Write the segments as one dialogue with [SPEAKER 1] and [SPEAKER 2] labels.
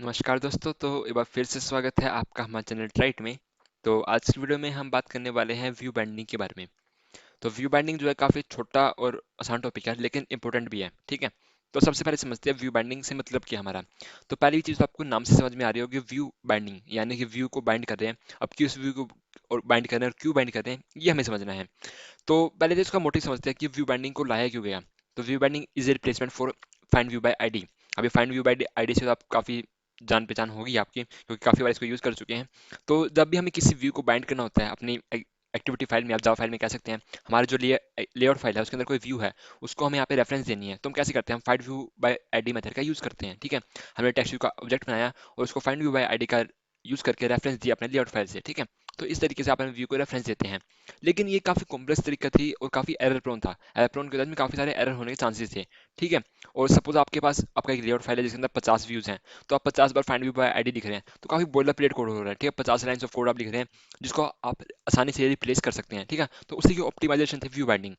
[SPEAKER 1] नमस्कार दोस्तों। तो एक बार फिर से स्वागत है आपका हमारे चैनल ट्राइट में। तो आज की वीडियो में हम बात करने वाले हैं व्यू बाइंडिंग के बारे में। तो व्यू बाइंडिंग जो है काफ़ी छोटा और आसान टॉपिक है, लेकिन इंपॉर्टेंट भी है। ठीक है। तो सबसे पहले समझते हैं व्यू बाइंडिंग से मतलब क्या हमारा। तो पहली चीज़ तो आपको नाम से समझ में आ रही होगी, व्यू बाइंडिंग यानी कि व्यू को बाइंड कर रहे हैं। अब किस व्यू को और बाइंड कर रहे हैं और क्यों बाइंड कर रहे हैं, ये हमें समझना है। तो पहले तो इसका मोटिव समझते हैं कि व्यू बाइंडिंग को लाया क्यों गया। तो view binding is a replacement for find view by ID. अभी फाइंड व्यू बाय आईडी से तो आप काफ़ी जान पहचान होगी आपकी, क्योंकि काफ़ी बार इसको यूज़ कर चुके हैं। तो जब भी हमें किसी व्यू को बाइंड करना होता है अपनी एक्टिविटी फाइल में, आप जावा फाइल में कह सकते हैं, हमारे जो लेआउट फाइल है उसके अंदर कोई व्यू है, उसको हमें यहाँ पे रेफरेंस देनी है। तो हम कैसे करते हैं, हम find view by ID method का यूज़ करते हैं। ठीक है। हमने टेक्स्ट व्यू का ऑब्जेक्ट बनाया और उसको फाइंड व्यू बाय आईडी का यूज़ करके रेफरेंस दिया अपने लेआउट फाइल से। ठीक है। तो इस तरीके से आप अपने व्यू को रेफरेंस देते हैं। लेकिन ये काफ़ी कॉम्प्लेक्स तरीका थी और काफ़ी एरर प्रोन था। एरर प्रोन की वजह में काफ़ी सारे एरर होने के चांसेस थे। ठीक है। और सपोज आपके पास आपका एक लेआउट फाइल है जिसके अंदर 50 व्यूज हैं, तो आप 50 बार फाइंड व्यू बाय आईडी लिख रहे हैं, तो काफ़ी बॉयलर प्लेट कोड हो रहा है। ठीक है। 50 लाइन्स ऑफ कोड आप लिख रहे हैं जिसको आप आसानी से रिप्लेस कर सकते हैं। ठीक है। तो उसी की ऑप्टिमाइजेशन थी व्यू बाइंडिंग।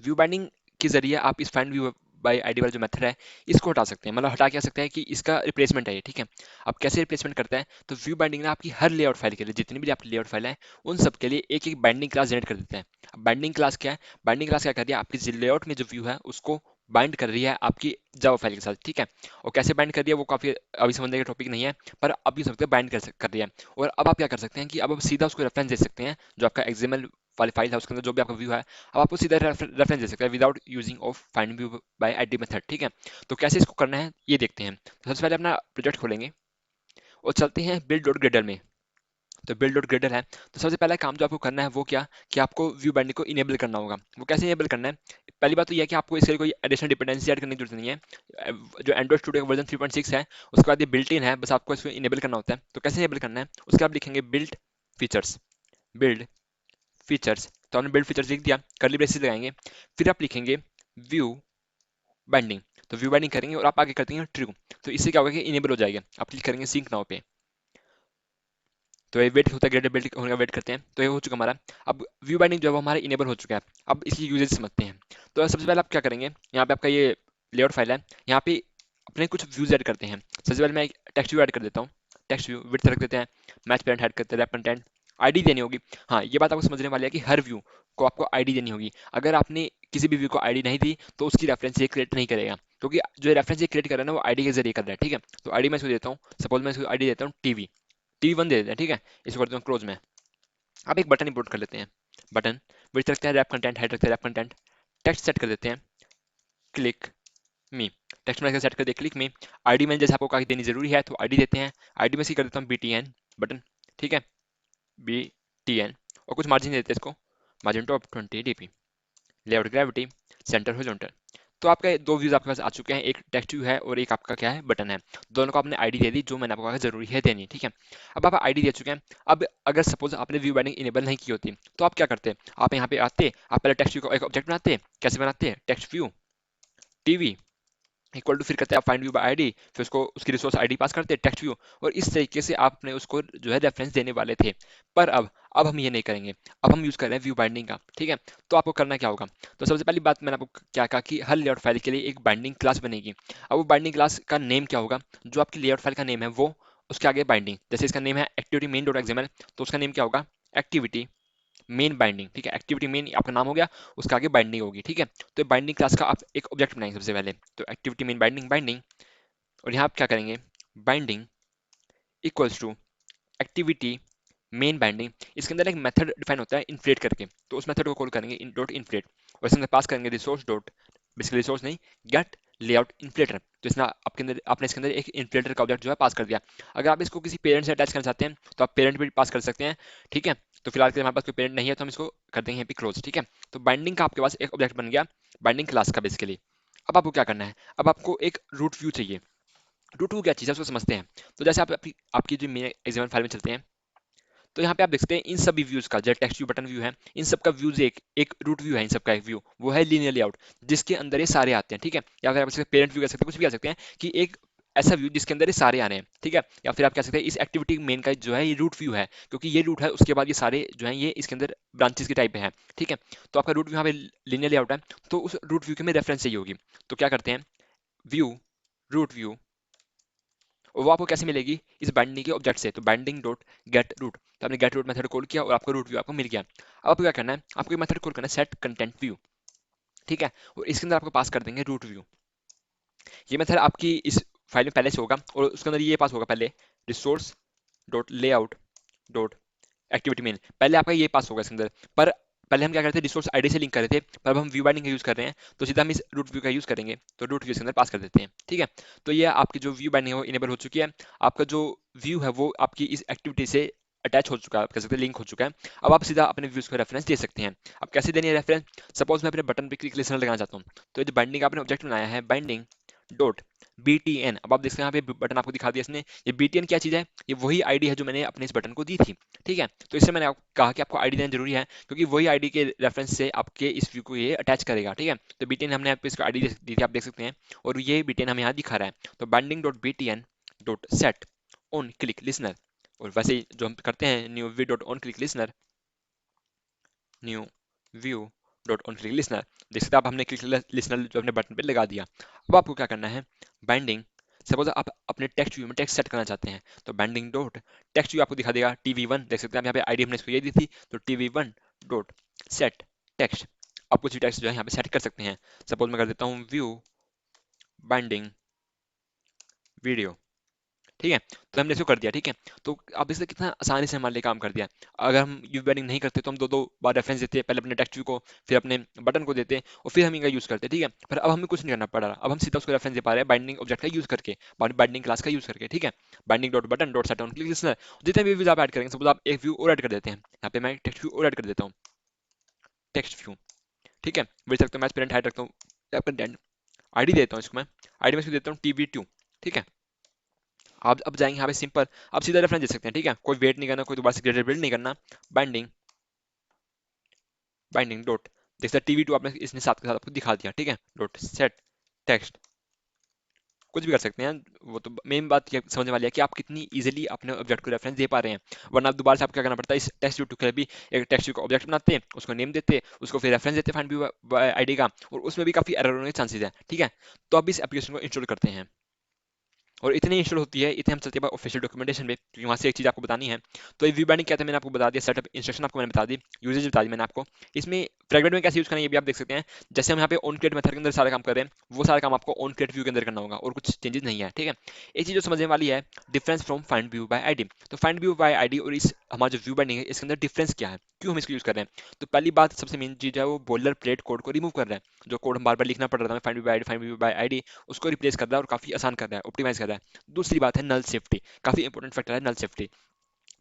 [SPEAKER 1] व्यू बाइंडिंग के जरिए आप इस फाइंड व्यू बाय आईडी वाला जो मेथड है, इसको हटा सकते हैं। मतलब हटा क्या सकते हैं कि इसका रिप्लेसमेंट है ये। ठीक है। अब कैसे रिप्लेसमेंट करता है, तो व्यू बाइंडिंग ना आपकी हर लेआउट फाइल के लिए, जितनी भी आपकी लेआउट फाइल है, उन सब के लिए एक एक बाइंडिंग क्लास जनरेट कर देता है। अब बाइंडिंग क्लास क्या है, बाइंडिंग क्लास क्या कर रही है, आपकी लेआउट में जो व्यू है उसको बाइंड कर रही है आपकी जावा फाइल के साथ। ठीक है। और कैसे बाइंड कर रही है वो काफी अभी समझने का टॉपिक नहीं है, पर अब ये सकते हैं बाइंड कर रही है। और अब आप क्या कर सकते हैं कि अब आप सीधा उसको रेफरेंस दे सकते हैं, जो आपका एक्सएमएल वाली फाइल है उसके अंदर जो भी आपका व्यू है, अब आपको सीधा रेफरेंस दे सकते हैं without using of find view by ID method. ठीक है। तो कैसे इसको करना है ये देखते हैं। तो सबसे पहले अपना प्रोजेक्ट खोलेंगे और चलते हैं बिल्ड डॉट ग्रेडर में। तो बिल्ड डॉट ग्रेडर है, तो सबसे पहला काम जो आपको करना है वो क्या, कि आपको व्यू बाइंडिंग को इनेबल करना होगा। वो कैसे इनेबल करना है, पहली बात तो यह है कि आपको इसके लिए कोई एडिशनल डिपेंडेंसी ऐड करने की जरूरत नहीं है। जो एंड्रॉइड स्टूडियो का वर्जन 3.6 है उसके बाद ये बिल्ट इन है, बस आपको इसको इनेबल करना होता है। तो कैसे इनेबल करना है, उसके बाद लिखेंगे बिल्ड फीचर्स। बिल्ड फीचर्स, तो हमने बिल्ड फीचर्स लिख दिया, कर्ली ब्रेसेस लगाएंगे। फिर आप लिखेंगे व्यू बाइंडिंग। तो व्यू बाइंडिंग करेंगे और आप आगे कर देंगे ट्रू। तो इससे क्या होगा कि इनेबल हो जाएगा। आप क्लिक करेंगे सिंक नाउ पे। तो ये वेट होता है, ग्रेडेड बिल्ड होने का वेट करते हैं। तो ये हो चुका हमारा। अब व्यू बाइंडिंग जो है वो हमारा इनेबल हो चुका है। अब इसकी यूजेज समझते हैं। तो सबसे पहले आप क्या करेंगे, यहाँ पे आपका ये लेआउट फाइल है, यहाँ पे अपने कुछ व्यूज ऐड करते हैं। सबसे पहले मैं एक टेक्स्ट व्यू ऐड कर देता हूँ। टेक्स्ट व्यू विड्थ रख देते हैं, मैच पेरेंट ऐड करते हैं, रैप कंटेंट, आईडी देनी होगी। हाँ, ये बात आपको समझने वाली है कि हर व्यू को आपको आईडी देनी होगी। अगर आपने किसी भी व्यू को आईडी नहीं दी तो उसकी रेफरेंस ये क्रिएट नहीं करेगा, क्योंकि जो रेफरेंस ये क्रिएट कर रहा है ना वो आईडी के जरिए कर रहा है। ठीक है। तो आईडी मैं इसको देता हूँ, सपोज मैं इसको आईडी देता हूँ टीवी, टी1 दे देते हैं। ठीक है। इसको करते हैं क्लोज में। अब एक बटन इंपोर्ट कर लेते हैं। बटन विड्थ रखते हैं रैप कंटेंट, हाइट रखते हैं रैप कंटेंट, टेक्स्ट सेट कर देते हैं क्लिक मी। टेक्स्ट में सेट कर दिया क्लिक मी। आईडी में जैसे आपको कहा देनी जरूरी है तो आईडी देते हैं। आईडी में सी कर देता हूँ BTN बटन। ठीक है। BTN, और कुछ मार्जिन देते हैं इसको, margin top 20 dp, layout gravity, centre horizontal. तो आपके दो व्यूज आपके पास आ चुके हैं, एक टेक्स्ट व्यू है और एक आपका क्या है, बटन है। दोनों को आपने आईडी दे दी जो मैंने आपको कहा जरूरी है देनी। ठीक है। अब आप आईडी दे चुके हैं। अब अगर सपोज आपने व्यू बाइंडिंग इनेबल नहीं की होती तो आप क्या करते, आप यहाँ पे आते, आप पहले टेक्स्ट व्यू का एक ऑब्जेक्ट बनाते। कैसे बनाते, text view TV equal to, फिर करते हैं आप फाइंड व्यू बाय आईडी, फिर उसको उसकी रिसोर्स आईडी पास करते हैं टेक्स्ट व्यू, और इस तरीके से आपने उसको जो है रेफरेंस देने वाले थे। पर अब हम ये नहीं करेंगे। अब हम यूज कर रहे हैं व्यू बाइंडिंग का। ठीक है। तो आपको करना क्या होगा, तो सबसे पहली बात मैंने आपको क्या कहा कि हर लेआउट फाइल के लिए एक बाइंडिंग क्लास बनेगी। अब वो बाइंडिंग क्लास का नेम क्या होगा, जो आपकी लेआउट फाइल का नेम है वो उसके आगे बाइंडिंग। जैसे इसका नेम है एक्टिविटी मेन डॉट एक्सएमएल, तो उसका नेम क्या होगा, एक्टिविटी मेन बाइंडिंग। ठीक है। एक्टिविटी मेन आपका नाम हो गया, उसका आगे बाइंडिंग होगी। ठीक है। तो बाइंडिंग क्लास का आप एक ऑब्जेक्ट बनाएंगे सबसे पहले। तो एक्टिविटी मेन बाइंडिंग बाइंडिंग, और यहाँ आप क्या करेंगे, binding equals to activity main binding. इसके अंदर एक मेथड डिफाइन होता है इन्फ्लेट करके, तो उस मेथड को कॉल करेंगे इन डॉट इन्फ्लेट, और इसके अंदर पास करेंगे रिसोर्स डॉट, बेसिकली रिसोर्स नहीं, गेट लेआउट इन्फ्लेटर। तो इसमें आपके अंदर आपने इसके अंदर एक इन्फ्लेटर का ऑब्जेक्ट जो है पास कर दिया। अगर आप इसको किसी पेरेंट से अटैच करना चाहते हैं तो आप पेरेंट भी पास कर सकते हैं। ठीक है। तो फिलहाल के लिए हमारे पास कोई पेरेंट नहीं है तो हम इसको कर देंगे यहाँ पे क्लोज। ठीक है। तो बाइंडिंग का आपके पास एक ऑब्जेक्ट बन गया, बाइंडिंग क्लास का बेसिकली। अब आपको क्या करना है, अब आपको एक रूट व्यू चाहिए। रूट व्यू क्या चीज़ है उसको समझते हैं। तो जैसे आप आपकी जो मेरे एग्जाम्पल फाइल में चलते हैं, तो यहाँ पे आप देखते हैं इन सभी व्यूज का, जो टेक्स्ट व्यू बटन व्यू है, इन सब का व्यूज एक एक रूट व्यू है। इन सब का एक व्यू वो है लीनियर लेआउट, जिसके अंदर ये सारे आते हैं। ठीक है। या फिर आप इसके पेरेंट व्यू कह सकते हैं, कुछ भी कह सकते हैं कि एक ऐसा व्यू जिसके अंदर ये सारे आ रहे हैं। ठीक है। या फिर आप कह सकते हैं इस एक्टिविटी मेन का जो है ये रूट व्यू है, क्योंकि ये रूट है उसके बाद ये सारे जो है ये इसके अंदर ब्रांचेस के टाइप में है। ठीक है। तो आपका रूट व्यू यहाँ पे लीनियर लेआउट है, तो उस रूट व्यू के में रेफरेंस चाहिए होगी। तो क्या करते हैं, व्यू रूट व्यू और वो आपको कैसे मिलेगी, इस बाइंडिंग के ऑब्जेक्ट से। तो बाइंडिंग डॉट गेट रूट, तो आपने गेट रूट मेथड कॉल किया और आपको रूट व्यू आपको मिल गया। अब आपको क्या करना है, आपको मेथड कॉल करना है सेट कंटेंट व्यू, ठीक है, और इसके अंदर आपको पास कर देंगे रूट व्यू। ये मेथड आपकी इस फाइल में पहले से होगा और उसके अंदर ये पास होगा पहले resource dot layout dot activity main, पहले आपका ये पास होगा इसके अंदर। पर पहले हम क्या करते थे, रिसोर्स आईडी से लिंक कर रहे थे, पर अब हम व्यू बाइंडिंग का यूज कर रहे हैं, तो सीधा हम इस रूट व्यू का यूज करेंगे, तो रूट व्यू के अंदर पास कर देते हैं, ठीक है। तो ये आपकी जो व्यू बाइंडिंग है वो इनेबल हो चुकी है। आपका जो व्यू है वो आपकी इस एक्टिविटी से अटैच हो चुका है, आप कह सकते हैं लिंक हो चुका है। अब आप सीधा अपने व्यूज को रेफरेंस दे सकते हैं। अब कैसे देनी है रेफरेंस, सपोज मैं अपने बटन पे क्लिक लिसनर लगाना चाहता हूँ, तो ये जो बाइंडिंग आपने ऑब्जेक्ट बनाया है बाइंडिंग डॉट BTN, अब आप देखते हैं यहाँ पे बटन आपको दिखा दिया इसने। ये BTN क्या चीज़ है, ये वही आईडी है जो मैंने अपने इस बटन को दी थी, ठीक है। तो इससे मैंने आपको कहा कि आपको आईडी देना जरूरी है, क्योंकि वही आईडी के रेफरेंस से आपके इस व्यू को ये अटैच करेगा, ठीक है। तो BTN हमने आपको इसको आईडी दी थी, आप देख सकते हैं, और ये BTN हमें यहाँ दिखा रहा है। तो binding dot BTN dot set on click listener, और वैसे ही जो हम करते हैं new view dot on click listener, new view dot on click listener, देख सकते हैं आप, हमने क्लिक लिसनर जो अपने बटन पे लगा दिया। अब आपको क्या करना है, बाइंडिंग, सपोज आप अपने टेक्स्ट व्यू में टेक्स्ट सेट करना चाहते हैं, तो बाइंडिंग डॉट टेक्स्ट व्यू आपको दिखा देगा TV1, देख सकते हैं आप यहाँ पे आईडी हमने इसको ये दी थी, तो TV1 डॉट सेट टेक्स्ट, आप कुछ भी टेक्स्ट जो है यहाँ पे सेट कर सकते हैं। सपोज मैं कर देता हूँ व्यू बाइंडिंग वीडियो, ठीक है। तो हमने इसको कर दिया, ठीक है। तो आप इससे कितना आसानी से हमारे लिए काम कर दिया। अगर हम व्यू बाइंडिंग नहीं करते तो हम दो दो बार रेफरेंस देते, पहले अपने टेक्स्ट व्यू को, फिर अपने बटन को देते, और फिर हम इनका यूज करते, ठीक है। पर अब हमें कुछ नहीं करना पड़ रहा, अब हम सीधा उसको रेफरेंस दे पा रहे हैं बाइंडिंग ऑब्जेक्ट का यूज करके, बाइंडिंग क्लास का यूज करके, ठीक है। Binding dot button dot set on click listener, जितने भी व्यूज आप ऐड करेंगे, सपोज आप एक व्यू और ऐड कर देते हैं, यहाँ पे मैं टेक्स्ट व्यू और ऐड कर देता हूँ, टेक्स्ट व्यू, ठीक है। देख सकते हो मैं पेरेंट हाइड रखता हूँ, कंटेंट आईडी देता हूँ इसको मैं, आईडी में इसको देता हूँ TV2, ठीक है। आप अब जाएंगे यहाँ पे सिंपल, आप सीधा रेफरेंस दे सकते हैं, ठीक है, कोई वेट नहीं करना, कोई दोबारा से ग्रेडेड बिल्ड नहीं करना। बाइंडिंग बाइंडिंग डॉट, जैसे TV2 आपने इसने साथ के साथ आपको दिखा दिया, ठीक है, डॉट सेट टेक्स्ट, कुछ भी कर सकते हैं। वो तो मेन बात ये समझने वाली है कि आप कितनी इजीली अपने ऑब्जेक्ट को रेफरेंस दे पा रहे हैं, वरना आप दोबारा से आपको क्या करना पड़ता है, इस टेक्स्ट व्यू के लिए भी एक टेक्स्ट व्यू का ऑब्जेक्ट बनाते हैं, उसको नेम देते, उसको फिर रेफरेंस देते फाइंड व्यू आईडी का, और उसमें भी काफी एरर होने के चांसेस है, ठीक है। तो अब इस एप्लीकेशन को इंस्टॉल करते हैं, और इतनी इंस्टॉल होती है, इतने हम चलते हैं ऑफिशियल डॉक्यूमेंटेशन पे, क्योंकि वहाँ से एक चीज़ आपको बतानी है। तो ये व्यू बाइंडिंग क्या था मैंने आपको बता दिया, सेटअप इंस्ट्रक्शन आपको मैंने बता दी, यूजेज बता दी मैंने आपको। इसमें फ्रेगमेंट में कैसे यूज करना है ये भी आप देख सकते हैं। जैसे हम यहाँ पे ऑन क्रिएट मेथड के अंदर सारा काम कर रहे हैं, वो सारा काम आपको ऑन क्रिएट व्यू के अंदर करना होगा, और कुछ चेंजेस नहीं है, ठीक है। एक चीज़ जो समझने वाली है, difference from find view by ID. तो फाइंड व्यू बाय आईडी और इस हमारा जो व्यू बाइंडिंग है इसके अंदर डिफरेंस क्या है, क्यों हम इसको यूज कर रहे हैं। तो पहली बात, सबसे मेन चीज़ है, वो बॉलर प्लेट कोड को रिमूव कर रहा है, जो कोड हम बार बार लिखना पड़ रहा था find view by ID, find view by ID, उसको रिप्लेस कर रहा है और काफी आसान कर रहा है, ऑप्टिमाइज कर रहा है। दूसरी बात है नल सेफ्टी, काफी इंपॉर्टेंट फैक्टर है नल सेफ्टी।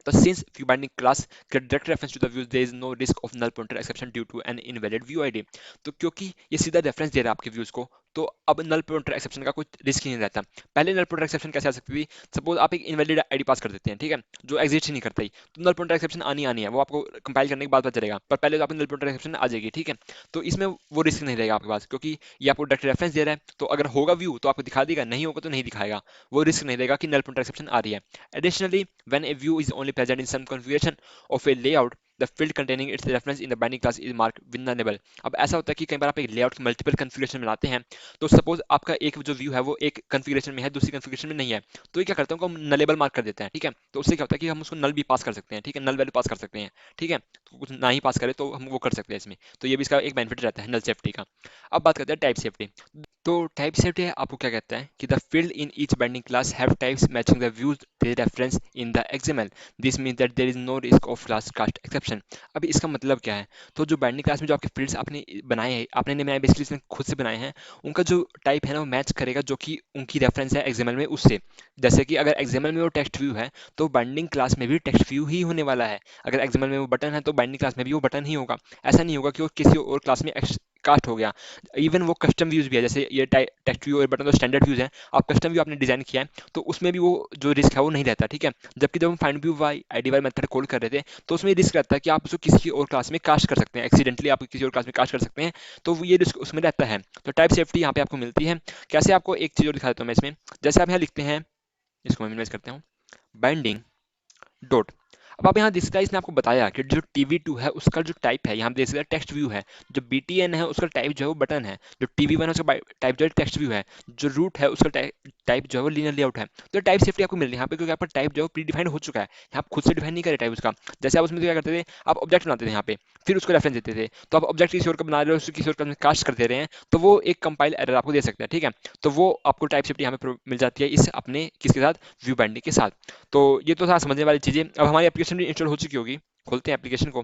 [SPEAKER 1] तो since view binding class get direct reference to the views, there is no risk of null pointer exception due to an invalid view ID। तो क्योंकि ये सीधा रेफरेंस दे रहा है आपके व्यूज को, तो अब नल पॉइंटर एक्सेप्शन का कुछ रिस्क ही नहीं रहता। पहले नल पॉइंटर एक्सेप्शन कैसे आ सकती थी, सपोज आप एक इनवैलिड आईडी पास कर देते हैं, ठीक है, जो एग्जिस्ट ही नहीं करता ही, तो नल पॉइंटर एक्सेप्शन आनी आनी है, वो आपको कंपाइल करने के बाद पता चलेगा, पर पहले तो आपकी नल पॉइंटर एक्सेप्शन आ जाएगी, ठीक है। तो इसमें वो रिस्क नहीं रहेगा आपके पास, क्योंकि ये आपको डायरेक्ट रेफरेंस दे रहा है, तो अगर होगा व्यू तो आपको दिखा देगा, नहीं होगा तो नहीं दिखाएगा, वो रिस्क नहीं रहेगा कि नल पॉइंटर एक्सेप्शन आ रही है। Additionally, when a view is only present in some configuration of a layout, the field containing its reference in the binding class is marked vulnerable। अब ऐसा होता है कि कई बार आप एक लेआउट की मल्टीपल कन्फिग्रेशन बनाते हैं, तो सपोज आपका एक जो व्यू है वो एक कन्फिग्रेशन में है, दूसरी कन्फिग्रेशन में नहीं है, तो ये क्या करते हैं, हम नलेबल मार्क कर देते हैं, ठीक है। तो उससे क्या होता है कि हम उसको नल भी पास कर सकते हैं, ठीक है, नल वैल्यू पास कर सकते हैं, ठीक है। तो कुछ ना ही पास करे तो हम वो कर सकते हैं इसमें, तो ये भी इसका एक बेनिफिट रहता है नल सेफ्टी का। अब बात करते हैं टाइप सेफ्टी। तो टाइप सेफ्टी आपको क्या कहता है कि the field in each binding class have types matching the views they reference in the XML. This means that there is no risk of class cast exception. अब इसका मतलब क्या है, तो जो बाइंडिंग क्लास में जो आपके फील्ड्स आपने बनाए हैं, आपने नहीं बनाए, बेसिकली इसमें खुद से बनाए हैं, उनका जो टाइप है ना वो मैच करेगा जो कि उनकी रेफरेंस है एक्सएमएल में उससे। जैसे कि अगर एक्सएमएल में वो टेक्स्ट व्यू है, तो बाइंडिंग क्लास में भी टेक्स्ट व्यू ही होने वाला है। अगर एक्सएमएल में वो बटन है, तो बाइंडिंग क्लास में भी वो बटन ही होगा। ऐसा नहीं होगा कि वो किसी और क्लास में कास्ट हो गया। इवन वो कस्टम व्यूज भी है, जैसे ये टेक्स्ट व्यू और बटन तो स्टैंडर्ड व्यूज हैं, आप कस्टम व्यू आपने डिजाइन किया है, तो उसमें भी वो जो रिस्क है वो नहीं रहता, ठीक है। जबकि जब हम find view by ID why method call कर रहे थे, तो उसमें रिस्क रहता है कि आप उसको किसी और क्लास में कास्ट कर सकते हैं, एक्सीडेंटली आप किसी और क्लास में कास्ट कर सकते हैं, तो ये रिस्क उसमें रहता है। तो टाइप सेफ्टी यहाँ पे आपको मिलती है। कैसे, आपको एक चीज और दिखा देता हूँ मैं इसमें। जैसे आप यहाँ लिखते हैं, इसको मैं मिनिमाइज करते हूँ, बाइंडिंग डॉट, अब आप यहाँ देख सकते हैं, इसने आपको बताया कि जो TV2 है उसका जो टाइप है, यहाँ देख सकते हैं टेक्स्ट व्यू है, जो BTN है उसका टाइप जो है वो बटन है, जो TV1 है उसका टाइप जो है टेक्स्ट व्यू है, जो रूट है उसका टाइप जो है वो लीनियर लेआउट है। तो टाइप सेफ्टी आपको मिल रही है यहाँ पे, क्योंकि आपका टाइप जो है प्री डिफाइंड हो चुका है, आप खुद से डिफाइन नहीं करे टाइप उसका। जैसे आप उसमें क्या करते थे, आप ऑब्जेक्ट बनाते थे यहाँ पे, फिर उसको रेफरेंस देते थे, तो आप ऑब्जेक्ट किसी और का बना रहे हो, उसको किसी और का कास्ट कर दे रहे हैं, तो वो एक कंपाइल एरर आपको दे सकता है, ठीक है। तो वो आपको टाइप सेफ्टी यहाँ पे मिल जाती है इस अपने किसके साथ, व्यू बाइंडिंग के साथ। तो ये तो था समझने वाली चीजें। अब हमारी एप्लीकेशन भी इंस्टॉल हो चुकी होगी, खोलते हैं एप्लीकेशन को।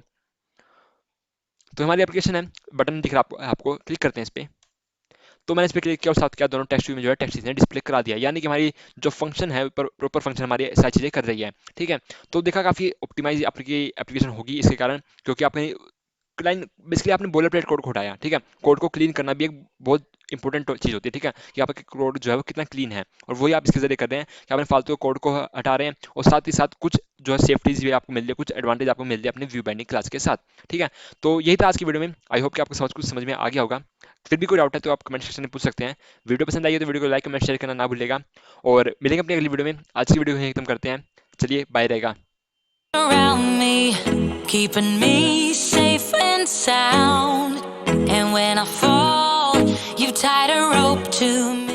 [SPEAKER 1] तो हमारी एप्लीकेशन है, बटन दिख रहा है आपको क्लिक करते हैं इस पे। तो मैंने इस पे क्लिक किया और साथ क्या दोनों टेक्स्ट व्यू में जो है टेक्स्ट ने डिस्प्ले करा दिया, यानी कि हमारी जो फंक्शन है प्रॉपर फंक्शन हमारी सारी चीजें कर रही है, ठीक है। तो देखा काफी ऑप्टिमाइज आपकी एप्लीकेशन होगी इसके कारण, क्योंकि आपने क्लाइन बेसिकली आपने बोलर प्लेट कोड को हटाया, ठीक है। कोड को क्लीन करना भी एक बहुत इंपॉर्टेंट चीज होती है, ठीक है, कि आपका कोड जो है वो कितना क्लीन है, और वही आप इसके जरिए कर रहे हैं कि आपने फालतू कोड को हटा रहे हैं, और साथ ही साथ कुछ जो है सेफ्टीज भी आपको मिल रही है, कुछ एडवांटेज आपको मिल रही है अपने व्यू बाइंडिंग क्लास के साथ, ठीक है। तो यही था आज की वीडियो में, आई होप कि आपको कुछ समझ में आ गया होगा। फिर भी कोई डाउट है तो आप कमेंट सेक्शन में पूछ सकते हैं। वीडियो पसंद आई है तो वीडियो को लाइक कमेंट शेयर करना ना भूलेगा, और मिलेंगे अपनी अगली वीडियो में। आज की वीडियो यहीं खत्म करते हैं, चलिए बाय रहेगा।
[SPEAKER 2] Around me, keeping me safe and sound. And when I fall, you tied a rope to me.